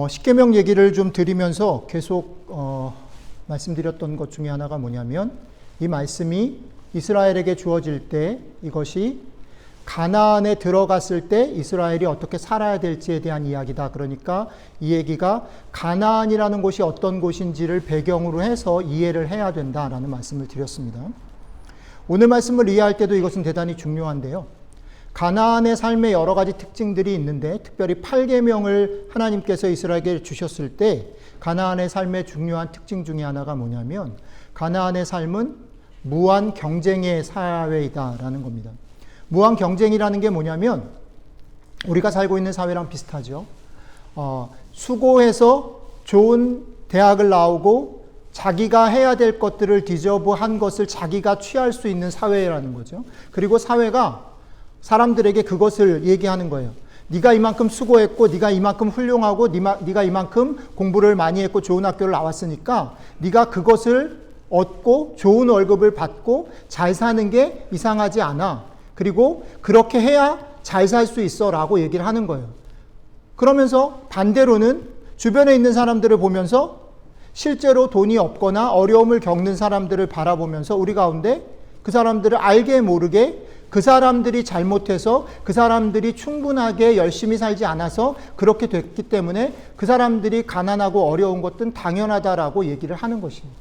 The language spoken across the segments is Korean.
십계명 얘기를 좀 드리면서 계속 말씀드렸던 것 중에 하나가 뭐냐면, 이 말씀이 이스라엘에게 주어질 때 이것이 가나안에 들어갔을 때 이스라엘이 어떻게 살아야 될지에 대한 이야기다. 그러니까 이 얘기가 가나안이라는 곳이 어떤 곳인지를 배경으로 해서 이해를 해야 된다라는 말씀을 드렸습니다. 오늘 말씀을 이해할 때도 이것은 대단히 중요한데요. 가나안의 삶의 여러 가지 특징들이 있는데, 특별히 8계명을 하나님께서 이스라엘에게 주셨을 때 가나안의 삶의 중요한 특징 중에 하나가 뭐냐면, 가나안의 삶은 무한 경쟁의 사회이다라는 겁니다. 무한 경쟁이라는 게 뭐냐면, 우리가 살고 있는 사회랑 비슷하죠. 수고해서 좋은 대학을 나오고 자기가 해야 될 것들을 디저브한 것을 자기가 취할 수 있는 사회라는 거죠. 그리고 사회가 사람들에게 그것을 얘기하는 거예요. 네가 이만큼 수고했고, 네가 이만큼 훌륭하고, 네가 이만큼 공부를 많이 했고 좋은 학교를 나왔으니까 네가 그것을 얻고 좋은 월급을 받고 잘 사는 게 이상하지 않아. 그리고 그렇게 해야 잘 살 수 있어 라고 얘기를 하는 거예요. 그러면서 반대로는 주변에 있는 사람들을 보면서 실제로 돈이 없거나 어려움을 겪는 사람들을 바라보면서 우리 가운데 그 사람들을 알게 모르게 그 사람들이 잘못해서, 그 사람들이 충분하게 열심히 살지 않아서 그렇게 됐기 때문에 그 사람들이 가난하고 어려운 것은 당연하다라고 얘기를 하는 것입니다.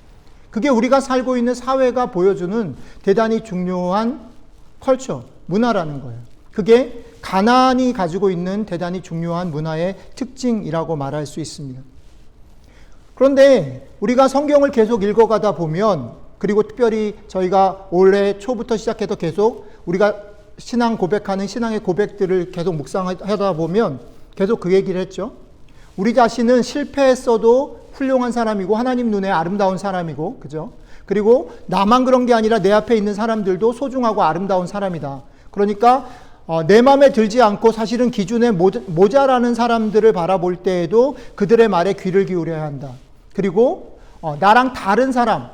그게 우리가 살고 있는 사회가 보여주는 대단히 중요한 컬처, 문화라는 거예요. 그게 가나안이 가지고 있는 대단히 중요한 문화의 특징이라고 말할 수 있습니다. 그런데 우리가 성경을 계속 읽어가다 보면, 그리고 특별히 저희가 올해 초부터 시작해서 계속 우리가 신앙 고백하는 신앙의 고백들을 계속 묵상하다 보면 계속 그 얘기를 했죠. 우리 자신은 실패했어도 훌륭한 사람이고 하나님 눈에 아름다운 사람이고, 그죠? 그리고 나만 그런 게 아니라 내 앞에 있는 사람들도 소중하고 아름다운 사람이다. 그러니까 내 마음에 들지 않고 사실은 기준에 모자라는 사람들을 바라볼 때에도 그들의 말에 귀를 기울여야 한다. 그리고 나랑 다른 사람,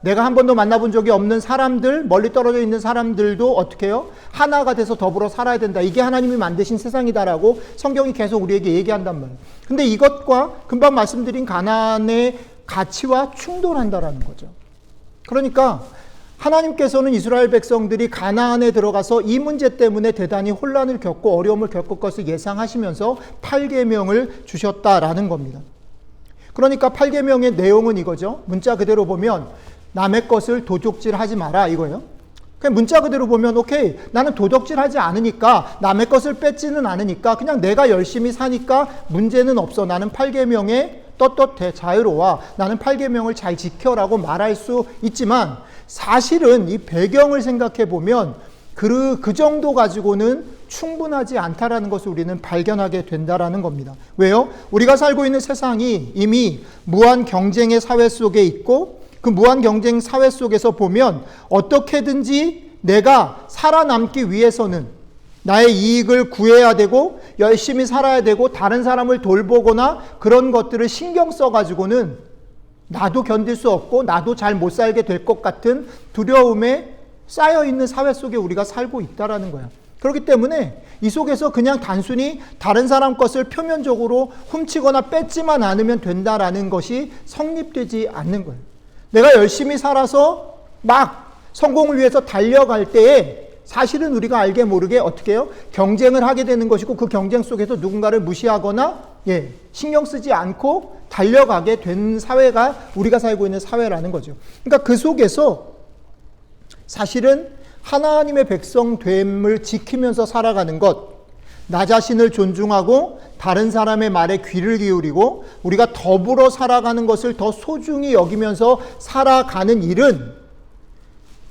내가 한 번도 만나본 적이 없는 사람들, 멀리 떨어져 있는 사람들도 어떻게 해요? 하나가 돼서 더불어 살아야 된다. 이게 하나님이 만드신 세상이다라고 성경이 계속 우리에게 얘기한단 말이에요. 근데 이것과 금방 말씀드린 가나안의 가치와 충돌한다라는 거죠. 그러니까 하나님께서는 이스라엘 백성들이 가나안에 들어가서 이 문제 때문에 대단히 혼란을 겪고 어려움을 겪을 것을 예상하시면서 8계명을 주셨다라는 겁니다. 그러니까 8계명의 내용은 이거죠. 문자 그대로 보면 남의 것을 도둑질하지 마라 이거예요. 그냥 문자 그대로 보면 오케이, 나는 도둑질하지 않으니까, 남의 것을 뺏지는 않으니까, 그냥 내가 열심히 사니까 문제는 없어. 나는 8계명에 떳떳해, 자유로워. 나는 8계명을 잘 지켜라고 말할 수 있지만, 사실은 이 배경을 생각해 보면 그 정도 가지고는 충분하지 않다라는 것을 우리는 발견하게 된다라는 겁니다. 왜요? 우리가 살고 있는 세상이 이미 무한 경쟁의 사회 속에 있고, 그 무한 경쟁 사회 속에서 보면 어떻게든지 내가 살아남기 위해서는 나의 이익을 구해야 되고 열심히 살아야 되고 다른 사람을 돌보거나 그런 것들을 신경 써가지고는 나도 견딜 수 없고 나도 잘 못 살게 될 것 같은 두려움에 쌓여있는 사회 속에 우리가 살고 있다라는 거야. 그렇기 때문에 이 속에서 그냥 단순히 다른 사람 것을 표면적으로 훔치거나 뺏지만 않으면 된다라는 것이 성립되지 않는 거예요. 내가 열심히 살아서 막 성공을 위해서 달려갈 때에 사실은 우리가 알게 모르게 어떻게 해요? 경쟁을 하게 되는 것이고, 그 경쟁 속에서 누군가를 무시하거나 신경 쓰지 않고 달려가게 된 사회가 우리가 살고 있는 사회라는 거죠. 그러니까 그 속에서 사실은 하나님의 백성됨을 지키면서 살아가는 것, 나 자신을 존중하고 다른 사람의 말에 귀를 기울이고 우리가 더불어 살아가는 것을 더 소중히 여기면서 살아가는 일은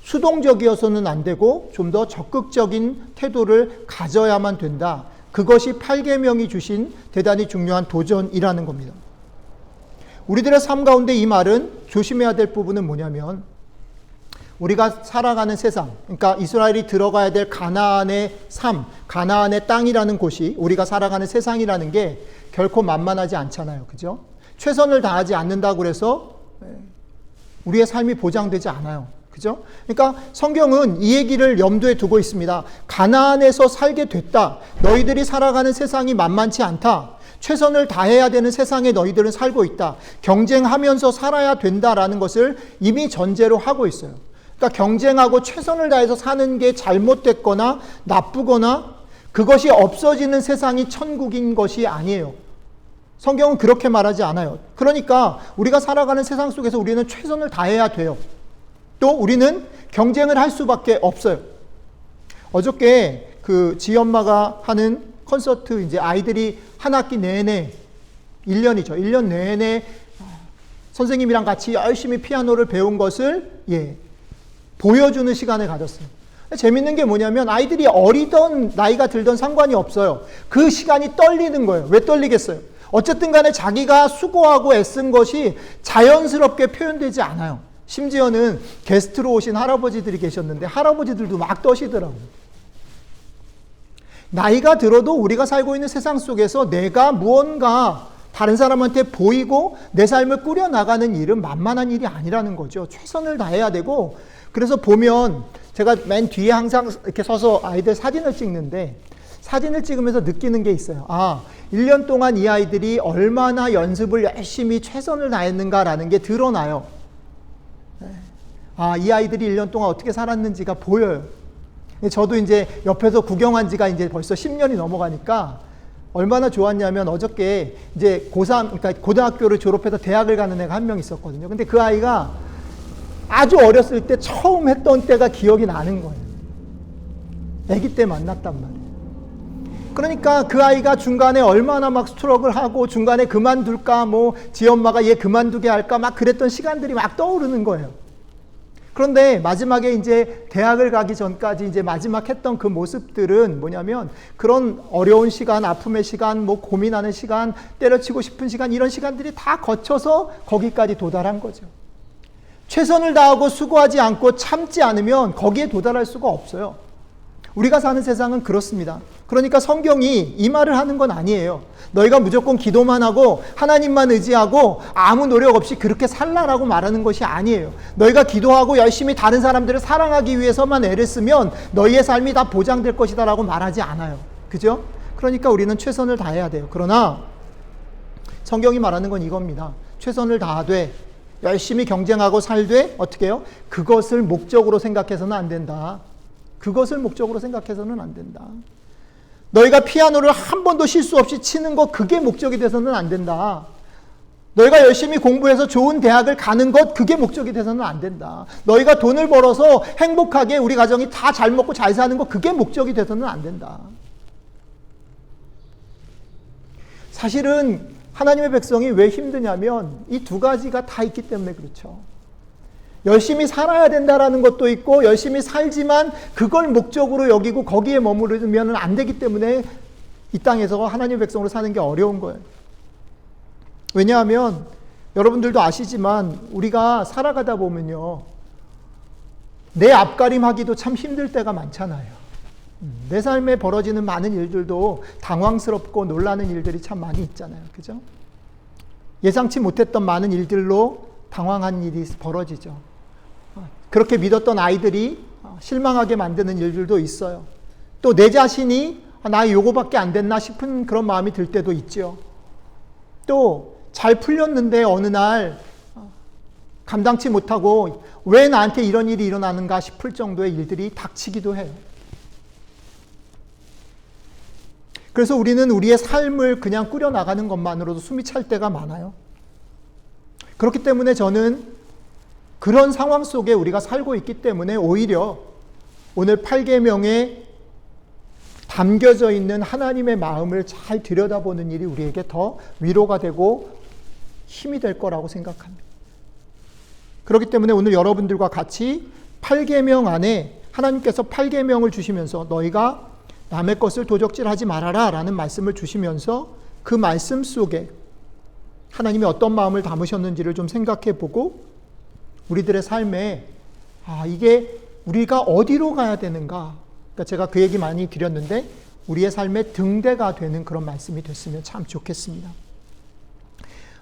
수동적이어서는 안 되고 좀 더 적극적인 태도를 가져야만 된다. 그것이 8계명이 주신 대단히 중요한 도전이라는 겁니다. 우리들의 삶 가운데 이 말은 조심해야 될 부분은 뭐냐면, 우리가 살아가는 세상, 그러니까 이스라엘이 들어가야 될 가나안의 삶, 가나안의 땅이라는 곳이 우리가 살아가는 세상이라는 게 결코 만만하지 않잖아요. 그죠? 최선을 다하지 않는다고 해서 우리의 삶이 보장되지 않아요. 그죠? 그러니까 성경은 이 얘기를 염두에 두고 있습니다. 가나안에서 살게 됐다. 너희들이 살아가는 세상이 만만치 않다. 최선을 다해야 되는 세상에 너희들은 살고 있다. 경쟁하면서 살아야 된다라는 것을 이미 전제로 하고 있어요. 그러니까 경쟁하고 최선을 다해서 사는 게 잘못됐거나 나쁘거나 그것이 없어지는 세상이 천국인 것이 아니에요. 성경은 그렇게 말하지 않아요. 그러니까 우리가 살아가는 세상 속에서 우리는 최선을 다해야 돼요. 또 우리는 경쟁을 할 수밖에 없어요. 어저께 그 지엄마가 하는 콘서트, 이제 아이들이 한 학기 내내, 1년이죠. 1년 내내 선생님이랑 같이 열심히 피아노를 배운 것을 보여주는 시간을 가졌어요. 재밌는 게 뭐냐면 아이들이 어리던 나이가 들던 상관이 없어요. 그 시간이 떨리는 거예요. 왜 떨리겠어요? 어쨌든 간에 자기가 수고하고 애쓴 것이 자연스럽게 표현되지 않아요. 심지어는 게스트로 오신 할아버지들이 계셨는데 할아버지들도 막 떠시더라고요. 나이가 들어도 우리가 살고 있는 세상 속에서 내가 무언가 다른 사람한테 보이고 내 삶을 꾸려나가는 일은 만만한 일이 아니라는 거죠. 최선을 다해야 되고, 그래서 보면 제가 맨 뒤에 항상 이렇게 서서 아이들 사진을 찍는데 사진을 찍으면서 느끼는 게 있어요. 1년 동안 이 아이들이 얼마나 연습을 열심히 최선을 다했는가라는 게 드러나요. 이 아이들이 1년 동안 어떻게 살았는지가 보여요. 저도 이제 옆에서 구경한 지가 이제 벌써 10년이 넘어가니까 얼마나 좋았냐면 어저께 이제 고3, 그러니까 고등학교를 졸업해서 대학을 가는 애가 한 명 있었거든요. 근데 그 아이가 아주 어렸을 때 처음 했던 때가 기억이 나는 거예요. 아기 때 만났단 말이에요. 그러니까 그 아이가 중간에 얼마나 막 스트럭을 하고 중간에 그만둘까, 지 엄마가 얘 그만두게 할까 막 그랬던 시간들이 막 떠오르는 거예요. 그런데 마지막에 이제 대학을 가기 전까지 이제 마지막 했던 그 모습들은 뭐냐면 그런 어려운 시간, 아픔의 시간, 고민하는 시간, 때려치고 싶은 시간, 이런 시간들이 다 거쳐서 거기까지 도달한 거죠. 최선을 다하고 수고하지 않고 참지 않으면 거기에 도달할 수가 없어요. 우리가 사는 세상은 그렇습니다. 그러니까 성경이 이 말을 하는 건 아니에요. 너희가 무조건 기도만 하고 하나님만 의지하고 아무 노력 없이 그렇게 살라라고 말하는 것이 아니에요. 너희가 기도하고 열심히 다른 사람들을 사랑하기 위해서만 애를 쓰면 너희의 삶이 다 보장될 것이다 라고 말하지 않아요. 그죠? 그러니까 우리는 최선을 다해야 돼요. 그러나 성경이 말하는 건 이겁니다. 최선을 다하되 열심히 경쟁하고 살되 어떻게 해요? 그것을 목적으로 생각해서는 안 된다. 그것을 목적으로 생각해서는 안 된다. 너희가 피아노를 한 번도 실수 없이 치는 것, 그게 목적이 돼서는 안 된다. 너희가 열심히 공부해서 좋은 대학을 가는 것, 그게 목적이 돼서는 안 된다. 너희가 돈을 벌어서 행복하게 우리 가정이 다 잘 먹고 잘 사는 것, 그게 목적이 돼서는 안 된다. 사실은 하나님의 백성이 왜 힘드냐면 이 두 가지가 다 있기 때문에 그렇죠. 열심히 살아야 된다라는 것도 있고 열심히 살지만 그걸 목적으로 여기고 거기에 머무르면 안 되기 때문에 이 땅에서 하나님의 백성으로 사는 게 어려운 거예요. 왜냐하면 여러분들도 아시지만 우리가 살아가다 보면요, 내 앞가림하기도 참 힘들 때가 많잖아요. 내 삶에 벌어지는 많은 일들도 당황스럽고 놀라는 일들이 참 많이 있잖아요. 그죠? 예상치 못했던 많은 일들로 당황한 일이 벌어지죠. 그렇게 믿었던 아이들이 실망하게 만드는 일들도 있어요. 또 내 자신이 나 요거밖에 안 됐나 싶은 그런 마음이 들 때도 있죠. 또 잘 풀렸는데 어느 날 감당치 못하고 왜 나한테 이런 일이 일어나는가 싶을 정도의 일들이 닥치기도 해요. 그래서 우리는 우리의 삶을 그냥 꾸려나가는 것만으로도 숨이 찰 때가 많아요. 그렇기 때문에 저는 그런 상황 속에 우리가 살고 있기 때문에 오히려 오늘 8계명에 담겨져 있는 하나님의 마음을 잘 들여다보는 일이 우리에게 더 위로가 되고 힘이 될 거라고 생각합니다. 그렇기 때문에 오늘 여러분들과 같이 8계명 안에 하나님께서 8계명을 주시면서 너희가 남의 것을 도적질하지 말아라 라는 말씀을 주시면서 그 말씀 속에 하나님이 어떤 마음을 담으셨는지를 좀 생각해 보고 우리들의 삶에 이게 우리가 어디로 가야 되는가, 그러니까 제가 그 얘기 많이 드렸는데 우리의 삶의 등대가 되는 그런 말씀이 됐으면 참 좋겠습니다.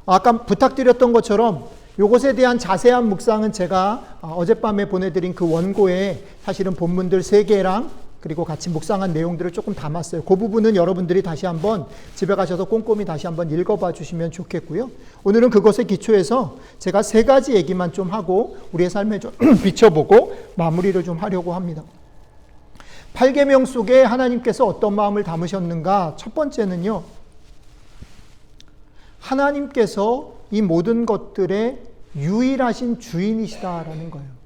아까 부탁드렸던 것처럼 이것에 대한 자세한 묵상은 제가 어젯밤에 보내드린 그 원고에 사실은 본문들 3개랑 그리고 같이 묵상한 내용들을 조금 담았어요. 그 부분은 여러분들이 다시 한번 집에 가셔서 꼼꼼히 다시 한번 읽어봐 주시면 좋겠고요. 오늘은 그것에 기초해서 제가 3가지 얘기만 좀 하고 우리의 삶에 좀 비춰보고 마무리를 좀 하려고 합니다. 8계명 속에 하나님께서 어떤 마음을 담으셨는가? 첫 번째는요, 하나님께서 이 모든 것들의 유일하신 주인이시다라는 거예요.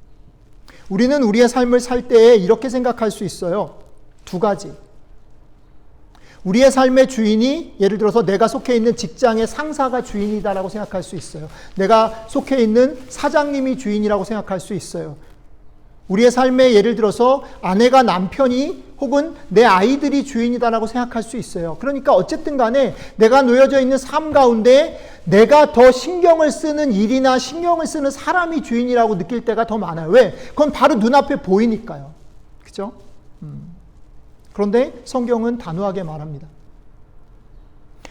우리는 우리의 삶을 살 때에 이렇게 생각할 수 있어요. 2가지. 우리의 삶의 주인이 예를 들어서 내가 속해 있는 직장의 상사가 주인이다라고 생각할 수 있어요. 내가 속해 있는 사장님이 주인이라고 생각할 수 있어요. 우리의 삶에 예를 들어서 아내가 남편이 혹은 내 아이들이 주인이다라고 생각할 수 있어요. 그러니까 어쨌든 간에 내가 놓여져 있는 삶 가운데 내가 더 신경을 쓰는 일이나 신경을 쓰는 사람이 주인이라고 느낄 때가 더 많아요. 왜? 그건 바로 눈앞에 보이니까요. 그죠? 그런데 성경은 단호하게 말합니다.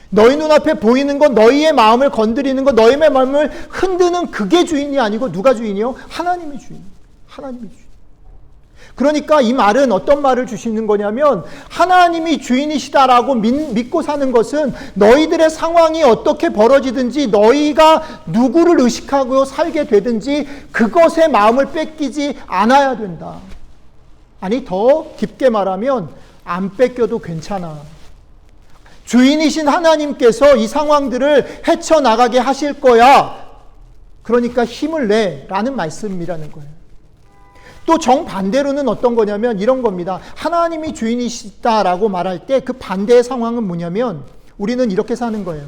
너희 눈앞에 보이는 것, 너희의 마음을 건드리는 것, 너희의 마음을 흔드는 그게 주인이 아니고 누가 주인이요? 하나님이 주인. 하나님이 주인. 그러니까 이 말은 어떤 말을 주시는 거냐면 하나님이 주인이시다라고 믿고 사는 것은 너희들의 상황이 어떻게 벌어지든지 너희가 누구를 의식하고 살게 되든지 그것에 마음을 뺏기지 않아야 된다. 아니 더 깊게 말하면 안 뺏겨도 괜찮아. 주인이신 하나님께서 이 상황들을 헤쳐나가게 하실 거야. 그러니까 힘을 내라는 말씀이라는 거예요. 또 정반대로는 어떤 거냐면 이런 겁니다. 하나님이 주인이시다라고 말할 때 그 반대의 상황은 뭐냐면 우리는 이렇게 사는 거예요.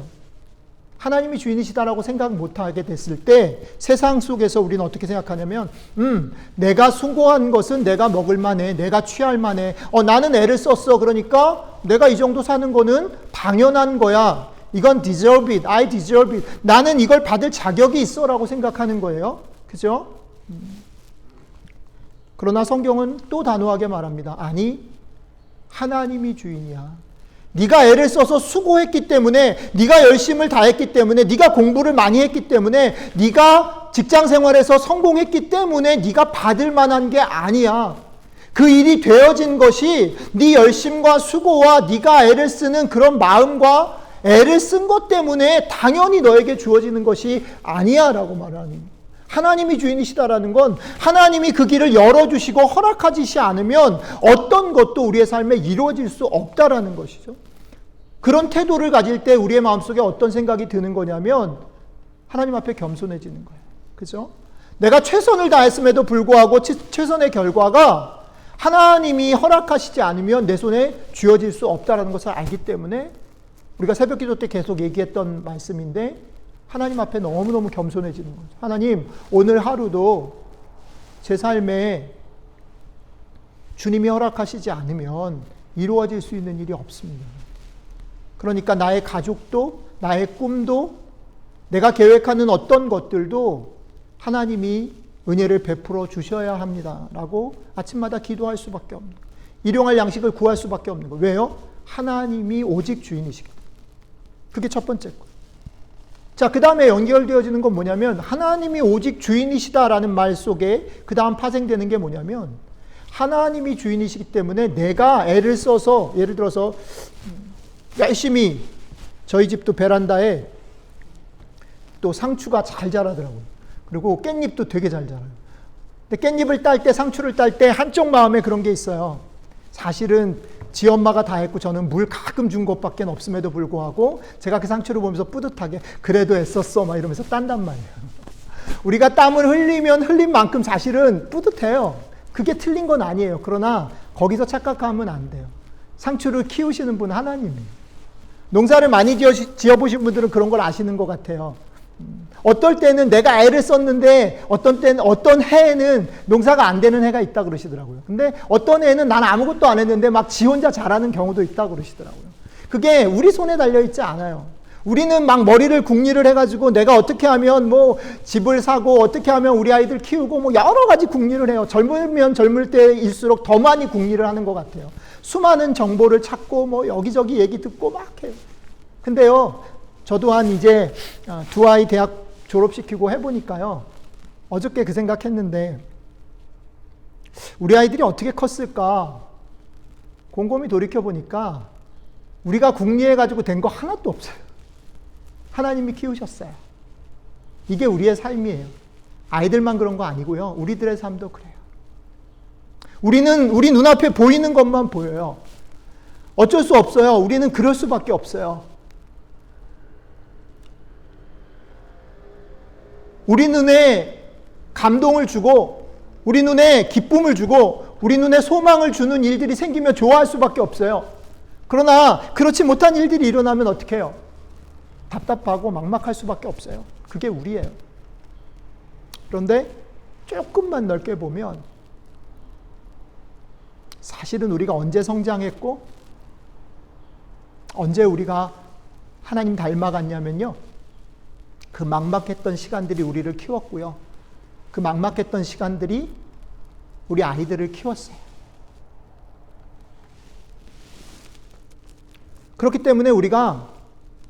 하나님이 주인이시다라고 생각 못하게 됐을 때 세상 속에서 우리는 어떻게 생각하냐면 내가 수고한 것은 내가 먹을 만해, 내가 취할 만해, 나는 애를 썼어. 그러니까 내가 이 정도 사는 거는 당연한 거야. 이건 deserve it, I deserve it. 나는 이걸 받을 자격이 있어 라고 생각하는 거예요. 그죠? 그러나 성경은 또 단호하게 말합니다. 아니, 하나님이 주인이야. 네가 애를 써서 수고했기 때문에, 네가 열심을 다했기 때문에, 네가 공부를 많이 했기 때문에, 네가 직장 생활에서 성공했기 때문에 네가 받을 만한 게 아니야. 그 일이 되어진 것이 네 열심과 수고와 네가 애를 쓰는 그런 마음과 애를 쓴 것 때문에 당연히 너에게 주어지는 것이 아니야 라고 말하는. 하나님이 주인이시다라는 건 하나님이 그 길을 열어주시고 허락하지 않으면 어떤 것도 우리의 삶에 이루어질 수 없다라는 것이죠. 그런 태도를 가질 때 우리의 마음속에 어떤 생각이 드는 거냐면 하나님 앞에 겸손해지는 거예요. 그죠? 내가 최선을 다했음에도 불구하고 최선의 결과가 하나님이 허락하시지 않으면 내 손에 쥐어질 수 없다라는 것을 알기 때문에 우리가 새벽 기도 때 계속 얘기했던 말씀인데 하나님 앞에 너무너무 겸손해지는 거죠. 하나님, 오늘 하루도 제 삶에 주님이 허락하시지 않으면 이루어질 수 있는 일이 없습니다. 그러니까 나의 가족도, 나의 꿈도, 내가 계획하는 어떤 것들도 하나님이 은혜를 베풀어 주셔야 합니다. 라고 아침마다 기도할 수밖에 없는 거예요. 일용할 양식을 구할 수밖에 없는 거예요. 왜요? 하나님이 오직 주인이시기 때문에. 그게 첫 번째 거예요. 자, 그 다음에 연결되어지는 건 뭐냐면 하나님이 오직 주인이시다라는 말 속에 그 다음 파생되는 게 뭐냐면 하나님이 주인이시기 때문에 내가 애를 써서 예를 들어서 열심히 저희 집도 베란다에 또 상추가 잘 자라더라고요. 그리고 깻잎도 되게 잘 자라요. 근데 깻잎을 딸 때 상추를 딸 때 한쪽 마음에 그런 게 있어요. 사실은 지 엄마가 다 했고 저는 물 가끔 준 것밖에 없음에도 불구하고 제가 그 상처를 보면서 뿌듯하게 그래도 애썼어 막 이러면서 딴단 말이에요. 우리가 땀을 흘리면 흘린 만큼 사실은 뿌듯해요. 그게 틀린 건 아니에요. 그러나 거기서 착각하면 안 돼요. 상추를 키우시는 분은 하나님이에요. 농사를 많이 지어보신 분들은 그런 걸 아시는 것 같아요. 어떨 때는 내가 애를 썼는데 어떤 해에는 농사가 안 되는 해가 있다 그러시더라고요. 근데 어떤 해에는 난 아무것도 안 했는데 막 지 혼자 잘하는 경우도 있다 그러시더라고요. 그게 우리 손에 달려있지 않아요. 우리는 막 머리를 궁리를 해가지고 내가 어떻게 하면 뭐 집을 사고 어떻게 하면 우리 아이들 키우고 뭐 여러 가지 궁리를 해요. 젊으면 젊을 때일수록 더 많이 궁리를 하는 것 같아요. 수많은 정보를 찾고 뭐 여기저기 얘기 듣고 막 해요. 근데요, 저 또한 이제 2아이 대학 졸업시키고 해보니까요, 어저께 그 생각했는데 우리 아이들이 어떻게 컸을까? 곰곰이 돌이켜보니까 우리가 궁리해가지고 된 거 하나도 없어요. 하나님이 키우셨어요. 이게 우리의 삶이에요. 아이들만 그런 거 아니고요. 우리들의 삶도 그래요. 우리는 우리 눈앞에 보이는 것만 보여요. 어쩔 수 없어요. 우리는 그럴 수밖에 없어요. 우리 눈에 감동을 주고 우리 눈에 기쁨을 주고 우리 눈에 소망을 주는 일들이 생기면 좋아할 수밖에 없어요. 그러나 그렇지 못한 일들이 일어나면 어떻게 해요? 답답하고 막막할 수밖에 없어요. 그게 우리예요. 그런데 조금만 넓게 보면 사실은 우리가 언제 성장했고 언제 우리가 하나님 닮아갔냐면요. 그 막막했던 시간들이 우리를 키웠고요. 그 막막했던 시간들이 우리 아이들을 키웠어요. 그렇기 때문에 우리가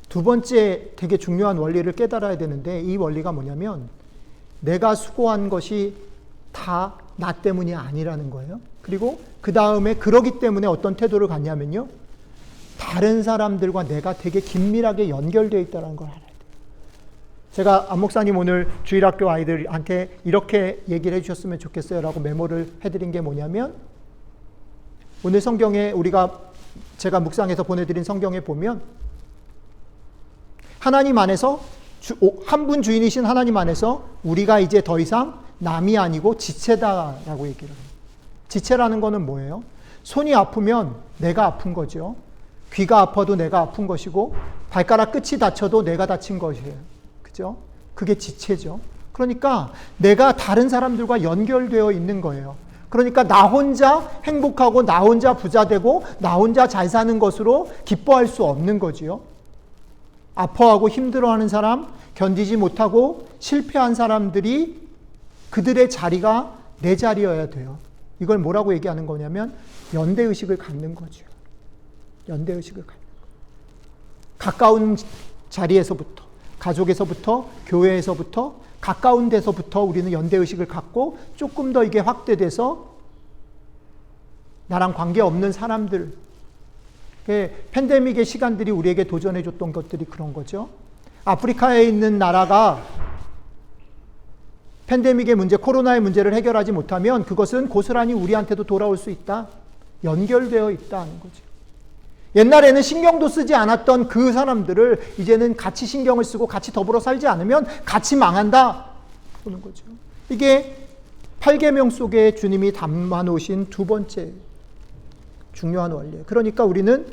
두 번째 되게 중요한 원리를 깨달아야 되는데 이 원리가 뭐냐면 내가 수고한 것이 다 나 때문이 아니라는 거예요. 그리고 그 다음에 그러기 때문에 어떤 태도를 갖냐면요. 다른 사람들과 내가 되게 긴밀하게 연결되어 있다는 걸 알아야 돼요. 제가 안 목사님 오늘 주일학교 아이들한테 이렇게 얘기를 해주셨으면 좋겠어요 라고 메모를 해드린 게 뭐냐면 오늘 성경에 제가 묵상해서 보내드린 성경에 보면 하나님 안에서 한 분 주인이신 하나님 안에서 우리가 이제 더 이상 남이 아니고 지체다라고 얘기를 해요. 지체라는 거는 뭐예요? 손이 아프면 내가 아픈 거죠. 귀가 아파도 내가 아픈 것이고 발가락 끝이 다쳐도 내가 다친 것이에요. 그죠? 그게 지체죠. 그러니까 내가 다른 사람들과 연결되어 있는 거예요. 그러니까 나 혼자 행복하고 나 혼자 부자 되고 나 혼자 잘 사는 것으로 기뻐할 수 없는 거지요. 아파하고 힘들어하는 사람, 견디지 못하고 실패한 사람들이 그들의 자리가 내 자리여야 돼요. 이걸 뭐라고 얘기하는 거냐면 연대의식을 갖는 거죠. 연대의식을 갖는 거. 가까운 자리에서부터, 가족에서부터, 교회에서부터, 가까운 데서부터 우리는 연대의식을 갖고 조금 더 이게 확대돼서 나랑 관계없는 사람들, 팬데믹의 시간들이 우리에게 도전해줬던 것들이 그런 거죠. 아프리카에 있는 나라가 팬데믹의 문제, 코로나의 문제를 해결하지 못하면 그것은 고스란히 우리한테도 돌아올 수 있다. 연결되어 있다는 거죠. 옛날에는 신경도 쓰지 않았던 그 사람들을 이제는 같이 신경을 쓰고 같이 더불어 살지 않으면 같이 망한다. 그러는 거죠. 이게 8계명 속에 주님이 담아놓으신 두 번째 중요한 원리예요. 그러니까 우리는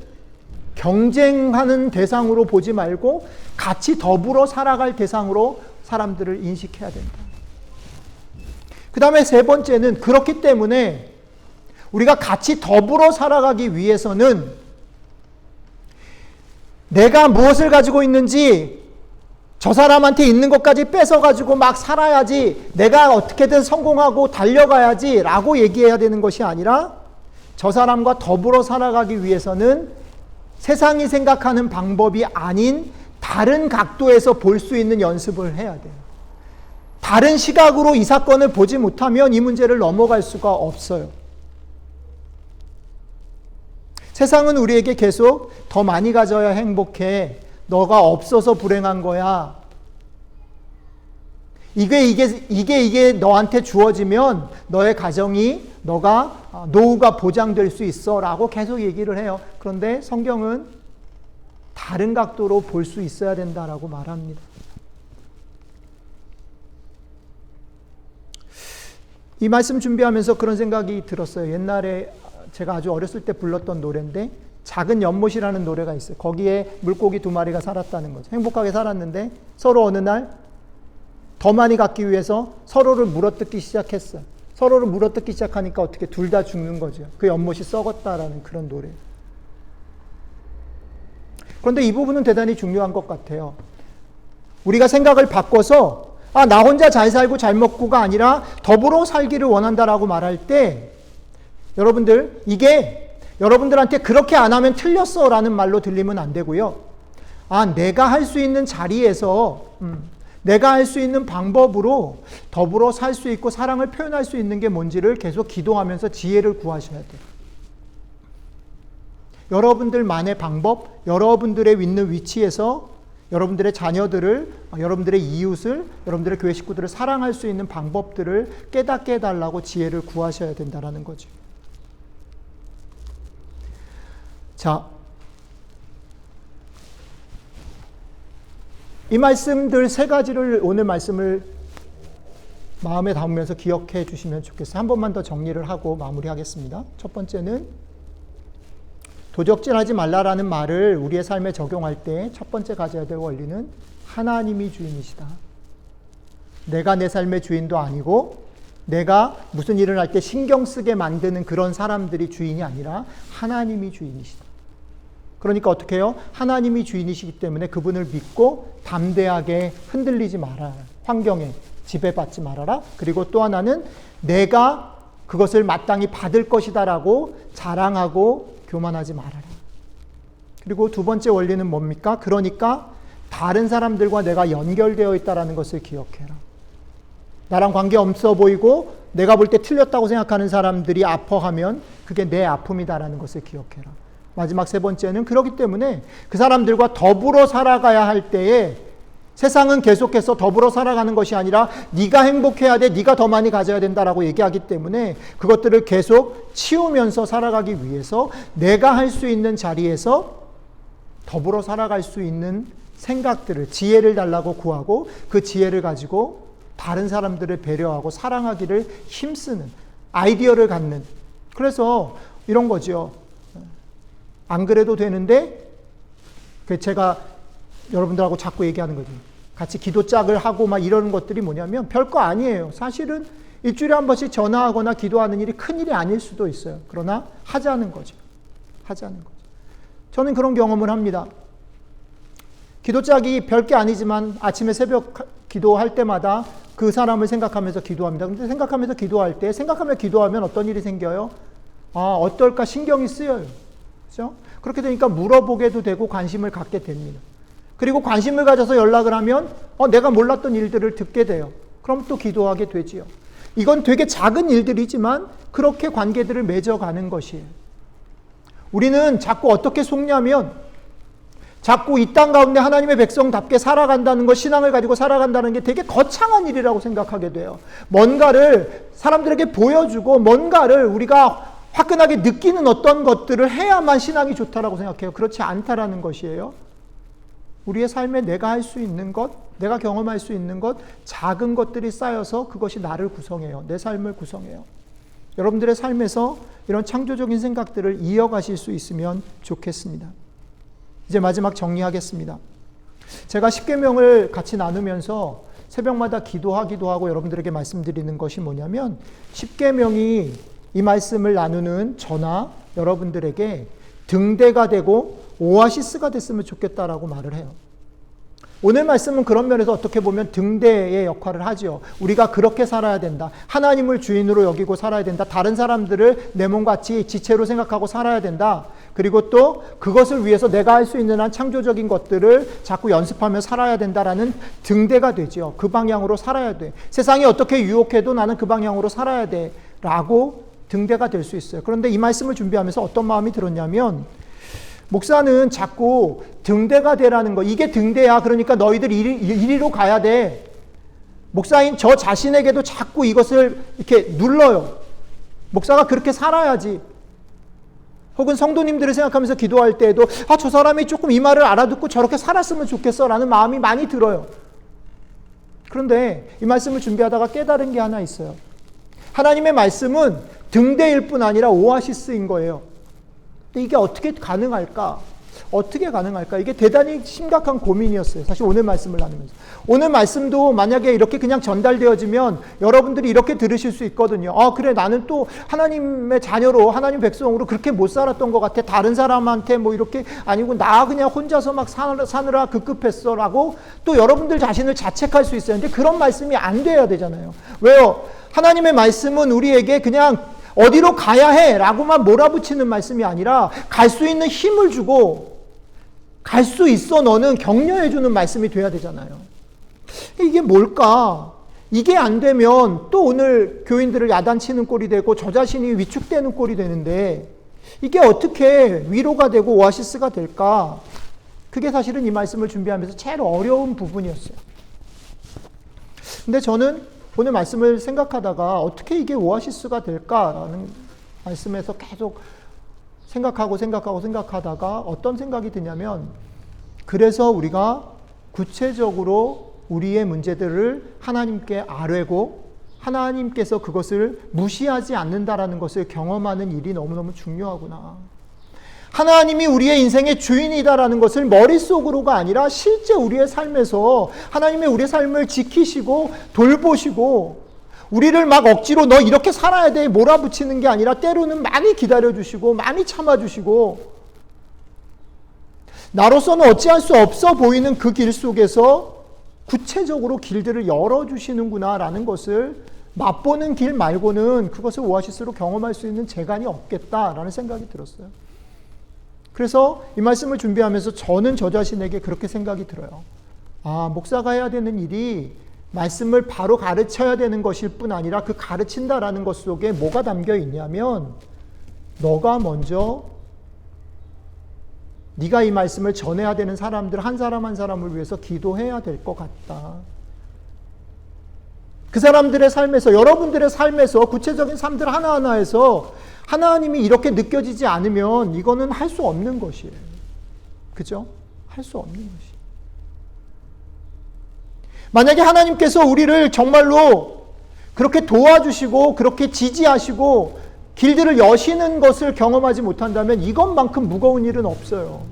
경쟁하는 대상으로 보지 말고 같이 더불어 살아갈 대상으로 사람들을 인식해야 된다. 그 다음에 세 번째는 그렇기 때문에 우리가 같이 더불어 살아가기 위해서는 내가 무엇을 가지고 있는지 저 사람한테 있는 것까지 뺏어가지고 막 살아야지, 내가 어떻게든 성공하고 달려가야지 라고 얘기해야 되는 것이 아니라 저 사람과 더불어 살아가기 위해서는 세상이 생각하는 방법이 아닌 다른 각도에서 볼 수 있는 연습을 해야 돼요. 다른 시각으로 이 사건을 보지 못하면 이 문제를 넘어갈 수가 없어요. 세상은 우리에게 계속 더 많이 가져야 행복해. 너가 없어서 불행한 거야. 이게 너한테 주어지면 너의 가정이, 너가 노후가 보장될 수 있어 라고 계속 얘기를 해요. 그런데 성경은 다른 각도로 볼 수 있어야 된다라고 말합니다. 이 말씀 준비하면서 그런 생각이 들었어요. 옛날에 제가 아주 어렸을 때 불렀던 노래인데 작은 연못이라는 노래가 있어요. 거기에 물고기 2마리가 살았다는 거죠. 행복하게 살았는데 서로 어느 날 더 많이 갖기 위해서 서로를 물어뜯기 시작했어요. 서로를 물어뜯기 시작하니까 어떻게 둘 다 죽는 거죠. 그 연못이 썩었다라는 그런 노래. 그런데 이 부분은 대단히 중요한 것 같아요. 우리가 생각을 바꿔서 나 혼자 잘 살고 잘 먹고가 아니라 더불어 살기를 원한다라고 말할 때 여러분들, 이게 여러분들한테 그렇게 안 하면 틀렸어 라는 말로 들리면 안 되고요. 내가 할 수 있는 자리에서 내가 할 수 있는 방법으로 더불어 살 수 있고 사랑을 표현할 수 있는 게 뭔지를 계속 기도하면서 지혜를 구하셔야 돼요. 여러분들만의 방법, 여러분들의 있는 위치에서 여러분들의 자녀들을, 여러분들의 이웃을, 여러분들의 교회 식구들을 사랑할 수 있는 방법들을 깨닫게 해달라고 지혜를 구하셔야 된다는 거죠. 자, 이 말씀들 세 가지를 오늘 말씀을 마음에 담으면서 기억해 주시면 좋겠어요. 한 번만 더 정리를 하고 마무리하겠습니다. 첫 번째는 도적질하지 말라라는 말을 우리의 삶에 적용할 때 첫 번째 가져야 될 원리는 하나님이 주인이시다. 내가 내 삶의 주인도 아니고 내가 무슨 일을 할 때 신경 쓰게 만드는 그런 사람들이 주인이 아니라 하나님이 주인이시다. 그러니까 어떻게 해요? 하나님이 주인이시기 때문에 그분을 믿고 담대하게 흔들리지 말아라. 환경에 지배받지 말아라. 그리고 또 하나는 내가 그것을 마땅히 받을 것이다라고 자랑하고 교만하지 말아라. 그리고 두 번째 원리는 뭡니까? 그러니까 다른 사람들과 내가 연결되어 있다는 것을 기억해라. 나랑 관계 없어 보이고 내가 볼 때 틀렸다고 생각하는 사람들이 아파하면 그게 내 아픔이다라는 것을 기억해라. 마지막 세 번째는 그렇기 때문에 그 사람들과 더불어 살아가야 할 때에 세상은 계속해서 더불어 살아가는 것이 아니라 네가 행복해야 돼, 네가 더 많이 가져야 된다라고 얘기하기 때문에 그것들을 계속 치우면서 살아가기 위해서 내가 할 수 있는 자리에서 더불어 살아갈 수 있는 생각들을, 지혜를 달라고 구하고 그 지혜를 가지고 다른 사람들을 배려하고 사랑하기를 힘쓰는, 아이디어를 갖는. 그래서 이런 거죠. 안 그래도 되는데 제가 여러분들하고 자꾸 얘기하는 거죠. 같이 기도 짝을 하고 막 이러는 것들이 뭐냐면 별거 아니에요. 사실은 일주일에 한 번씩 전화하거나 기도하는 일이 큰일이 아닐 수도 있어요. 그러나 하자는 거죠. 하자는 거죠. 저는 그런 경험을 합니다. 기도 짝이 별게 아니지만 아침에 새벽 기도할 때마다 그 사람을 생각하면서 기도합니다. 근데 생각하면서 기도할 때 생각하며 기도하면 어떤 일이 생겨요? 어떨까 신경이 쓰여요. 그렇죠? 그렇게 되니까 물어보게도 되고 관심을 갖게 됩니다. 그리고 관심을 가져서 연락을 하면 내가 몰랐던 일들을 듣게 돼요. 그럼 또 기도하게 되지요. 이건 되게 작은 일들이지만 그렇게 관계들을 맺어가는 것이에요. 우리는 자꾸 어떻게 속냐면 자꾸 이 땅 가운데 하나님의 백성답게 살아간다는 것, 신앙을 가지고 살아간다는 게 되게 거창한 일이라고 생각하게 돼요. 뭔가를 사람들에게 보여주고 뭔가를 우리가 화끈하게 느끼는 어떤 것들을 해야만 신앙이 좋다라고 생각해요. 그렇지 않다라는 것이에요. 우리의 삶에 내가 할 수 있는 것, 내가 경험할 수 있는 것, 작은 것들이 쌓여서 그것이 나를 구성해요. 내 삶을 구성해요. 여러분들의 삶에서 이런 창조적인 생각들을 이어가실 수 있으면 좋겠습니다. 이제 마지막 정리하겠습니다. 제가 십계명을 같이 나누면서 새벽마다 기도하기도 하고 여러분들에게 말씀드리는 것이 뭐냐면 십계명이 이 말씀을 나누는 저나 여러분들에게 등대가 되고 오아시스가 됐으면 좋겠다라고 말을 해요. 오늘 말씀은 그런 면에서 어떻게 보면 등대의 역할을 하죠. 우리가 그렇게 살아야 된다. 하나님을 주인으로 여기고 살아야 된다. 다른 사람들을 내 몸같이 지체로 생각하고 살아야 된다. 그리고 또 그것을 위해서 내가 할 수 있는 한 창조적인 것들을 자꾸 연습하며 살아야 된다라는 등대가 되죠. 그 방향으로 살아야 돼. 세상이 어떻게 유혹해도 나는 그 방향으로 살아야 돼. 라고 등대가 될 수 있어요. 그런데 이 말씀을 준비하면서 어떤 마음이 들었냐면 목사는 자꾸 등대가 되라는 거, 이게 등대야. 그러니까 너희들 이리로 가야 돼. 목사인 저 자신에게도 자꾸 이것을 이렇게 눌러요. 목사가 그렇게 살아야지. 혹은 성도님들을 생각하면서 기도할 때에도 저 사람이 조금 이 말을 알아듣고 저렇게 살았으면 좋겠어 라는 마음이 많이 들어요. 그런데 이 말씀을 준비하다가 깨달은 게 하나 있어요. 하나님의 말씀은 등대일 뿐 아니라 오아시스인 거예요. 근데 이게 어떻게 가능할까? 어떻게 가능할까? 이게 대단히 심각한 고민이었어요. 사실 오늘 말씀을 나누면서. 오늘 말씀도 만약에 이렇게 그냥 전달되어지면 여러분들이 이렇게 들으실 수 있거든요. 그래, 나는 또 하나님의 자녀로, 하나님 백성으로 그렇게 못 살았던 것 같아. 다른 사람한테 뭐 이렇게 아니고 나 그냥 혼자서 막 사느라 급급했어. 라고 또 여러분들 자신을 자책할 수 있어요. 근데 그런 말씀이 안 돼야 되잖아요. 왜요? 하나님의 말씀은 우리에게 그냥 어디로 가야 해 라고만 몰아붙이는 말씀이 아니라 갈 수 있는 힘을 주고 갈 수 있어 너는 격려해 주는 말씀이 돼야 되잖아요. 이게 뭘까? 이게 안 되면 또 오늘 교인들을 야단치는 꼴이 되고 저 자신이 위축되는 꼴이 되는데 이게 어떻게 위로가 되고 오아시스가 될까? 그게 사실은 이 말씀을 준비하면서 제일 어려운 부분이었어요. 근데 저는 오늘 말씀을 생각하다가 어떻게 이게 오아시스가 될까라는 말씀에서 계속 생각하다가 어떤 생각이 드냐면, 그래서 우리가 구체적으로 우리의 문제들을 하나님께 아뢰고 하나님께서 그것을 무시하지 않는다라는 것을 경험하는 일이 너무너무 중요하구나. 하나님이 우리의 인생의 주인이다라는 것을 머릿속으로가 아니라 실제 우리의 삶에서 하나님의 우리의 삶을 지키시고 돌보시고 우리를 막 억지로 너 이렇게 살아야 돼 몰아붙이는 게 아니라 때로는 많이 기다려주시고 많이 참아주시고 나로서는 어찌할 수 없어 보이는 그 길 속에서 구체적으로 길들을 열어주시는구나라는 것을 맛보는 길 말고는 그것을 오아시스로 경험할 수 있는 재간이 없겠다라는 생각이 들었어요. 그래서 이 말씀을 준비하면서 저는 저 자신에게 그렇게 생각이 들어요. 목사가 해야 되는 일이 말씀을 바로 가르쳐야 되는 것일 뿐 아니라 그 가르친다라는 것 속에 뭐가 담겨 있냐면 너가 먼저 네가 이 말씀을 전해야 되는 사람들 한 사람 한 사람을 위해서 기도해야 될 것 같다. 그 사람들의 삶에서 여러분들의 삶에서 구체적인 삶들 하나하나에서 하나님이 이렇게 느껴지지 않으면 이거는 할 수 없는 것이에요. 그죠? 할 수 없는 것이에요. 만약에 하나님께서 우리를 정말로 그렇게 도와주시고 그렇게 지지하시고 길들을 여시는 것을 경험하지 못한다면 이것만큼 무거운 일은 없어요.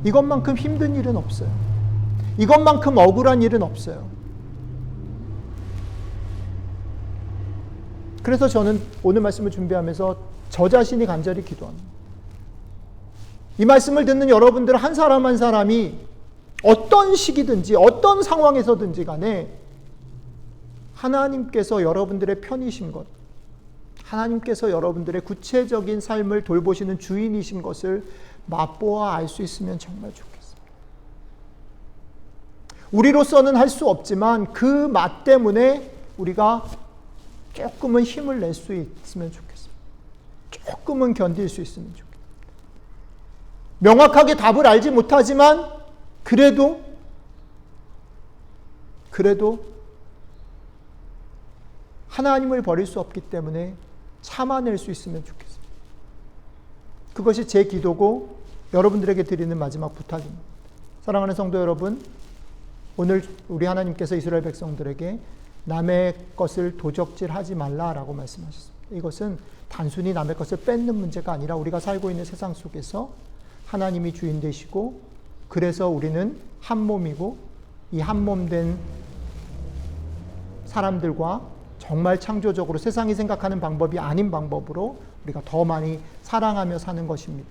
이것만큼 힘든 일은 없어요. 이것만큼 억울한 일은 없어요. 그래서 저는 오늘 말씀을 준비하면서 저 자신이 간절히 기도합니다. 이 말씀을 듣는 여러분들 한 사람 한 사람이 어떤 시기든지 어떤 상황에서든지 간에 하나님께서 여러분들의 편이신 것, 하나님께서 여러분들의 구체적인 삶을 돌보시는 주인이신 것을 맛보아 알 수 있으면 정말 좋겠습니다. 우리로서는 할 수 없지만 그 맛 때문에 우리가 조금은 힘을 낼 수 있으면 좋겠습니다. 조금은 견딜 수 있으면 좋겠습니다. 명확하게 답을 알지 못하지만 그래도 하나님을 버릴 수 없기 때문에 참아낼 수 있으면 좋겠습니다. 그것이 제 기도고 여러분들에게 드리는 마지막 부탁입니다. 사랑하는 성도 여러분, 오늘 우리 하나님께서 이스라엘 백성들에게 남의 것을 도적질하지 말라라고 말씀하셨습니다. 이것은 단순히 남의 것을 뺏는 문제가 아니라 우리가 살고 있는 세상 속에서 하나님이 주인 되시고 그래서 우리는 한 몸이고 이 한 몸 된 사람들과 정말 창조적으로 세상이 생각하는 방법이 아닌 방법으로 우리가 더 많이 사랑하며 사는 것입니다.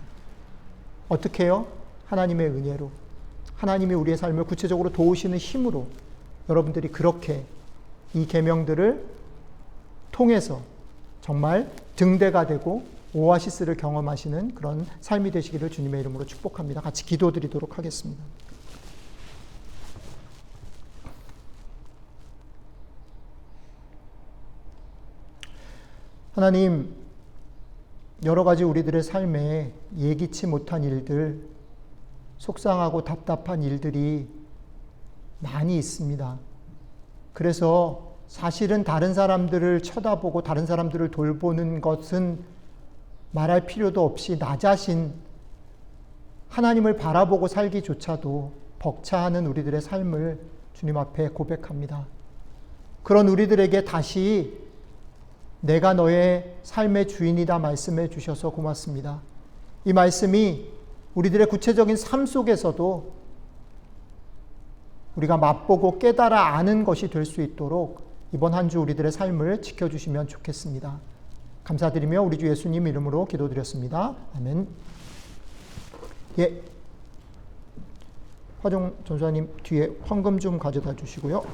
어떻게 해요? 하나님의 은혜로, 하나님이 우리의 삶을 구체적으로 도우시는 힘으로 여러분들이 그렇게 이 계명들을 통해서 정말 등대가 되고 오아시스를 경험하시는 그런 삶이 되시기를 주님의 이름으로 축복합니다. 같이 기도드리도록 하겠습니다. 하나님, 여러 가지 우리들의 삶에 예기치 못한 일들, 속상하고 답답한 일들이 많이 있습니다. 그래서 사실은 다른 사람들을 쳐다보고 다른 사람들을 돌보는 것은 말할 필요도 없이 나 자신 하나님을 바라보고 살기조차도 벅차하는 우리들의 삶을 주님 앞에 고백합니다. 그런 우리들에게 다시 내가 너의 삶의 주인이다 말씀해 주셔서 고맙습니다. 이 말씀이 우리들의 구체적인 삶 속에서도 우리가 맛보고 깨달아 아는 것이 될 수 있도록 이번 한 주 우리들의 삶을 지켜주시면 좋겠습니다. 감사드리며 우리 주 예수님 이름으로 기도드렸습니다. 아멘. 화종 전사님 뒤에 헌금 좀 가져다 주시고요.